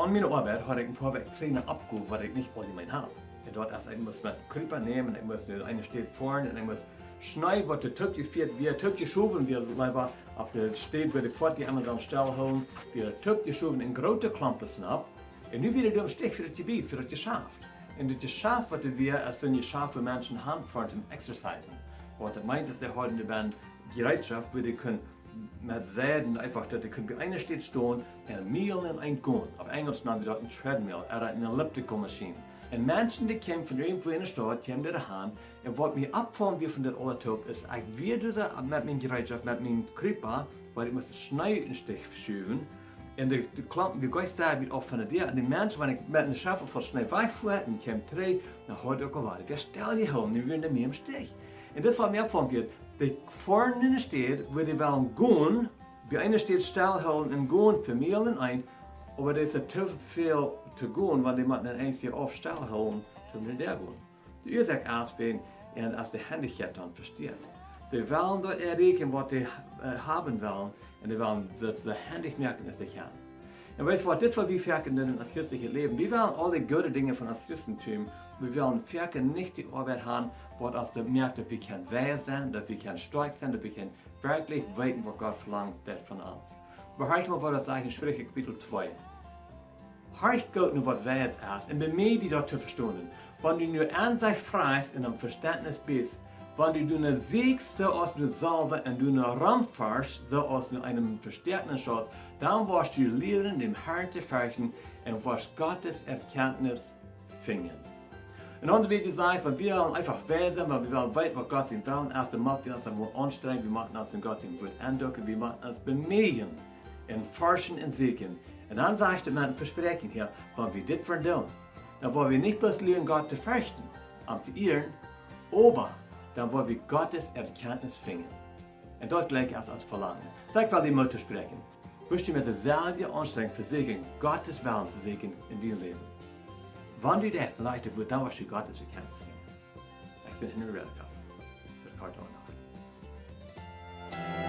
an meiner Arbeit hatte ich ein paar kleine Abgaben, was ich nicht allgemein habe. Und dort erst, ich muss mit Kryper nehmen, ich muss, eine steht vorne und ich muss schneiden, was der Typ geführt wird, Typ geschoben wird, weil wir auf der steht, wo die Fahrt die einmal am Stall holen, der Typ geschoben in große Klampen ab. Und nu wieder am Stich für das Gebiet, für das Geschäft. Und das Geschäft, was wir als so ein Geschäft, wo Menschen haben, für zum Exercisen. Was das meint, ist, der heute in der Bereitschaft, wo die können mit Säden einfach, dass die können bei einer steht stehen, ein Mehl und ein Gun. Auf Englisch nennen wir das ein Treadmill, oder eine Elliptical Machine. Und Menschen, die kommen von irgendwo in der Stadt, die haben ihre Hand, und was mir abfallen wie von der Alltag ist, ich werde da mit meiner Bereitschaft, mit meinem Kryper, weil ich muss das Schnee in den Stich schieben. Und die Klampen, wie ich sage, wird oft von der. Und die Menschen, wenn ich mit einer Schaufel von Schnee wegfuhr, und ich komme drei, dann hat er gewartet. Wer stellt die Home, die würden mir im Stich. Und das, was mir abfallen wird, die vorne in der Stadt, wo die wollen gehen, bei einer steht stillhalten und gehen für Mehl und ein, aber das ist zu viel zu gehen, weil die müssen dann einzig auf stillhalten, zum nicht der gehen. Die Ursache ist, wenn als die Handicap dann versteht. Die wollen dort erreichen, was die haben wollen, und die wollen so handig merken, dass sie können. Und weißt du was, das, was wir merken in das christliche Leben, wir wollen alle guten Dinge von das Christentum, wir wollen nicht die Arbeit haben, wo uns merkt, dass wir können wehr sein, dass wir können stark sein, dass wir können wirklich weiten, was Gott verlangt von uns. Aber hör mal, was das sagt in Sprüche Kapitel 2. Hör Gott nur, was wehr ist, und bemühe dich dort zu verstehen. Wenn du nur an sich freist in einem Verständnis bist, wenn du nur siegst, so aus der Salve und du nur rampfst, so aus einem verstärkten Schutz, dann wirst du lernen, dem Herrn zu fürchten und wirst Gottes Erkenntnis finden. Und dann wird gesagt, wenn wir einfach werden, wenn wir weit, was Gott ihm will, erst einmal wir uns anstrengen, wir machen uns in Gott ihm gut andocken, wir machen uns bemühen, und forschen und siegen. Und dann sagt man ein Versprechen hier, wenn wir das verdienen, dann wollen wir nicht bloß lernen, Gott zu fürchten, zu ehren, aber dann wollen wir Gottes Erkenntnis finden. Und das gleich als Verlangen. Sag mal die Mutter sprechen. Wirst du mit derselben Anstrengung versuchen, Gottes Willen zu siegen in deinem Leben? Wenn du das leichter wird, dann wirst du Gottes Erkenntnis finden. Ich bin in der Redekopp. Für die Karton nach.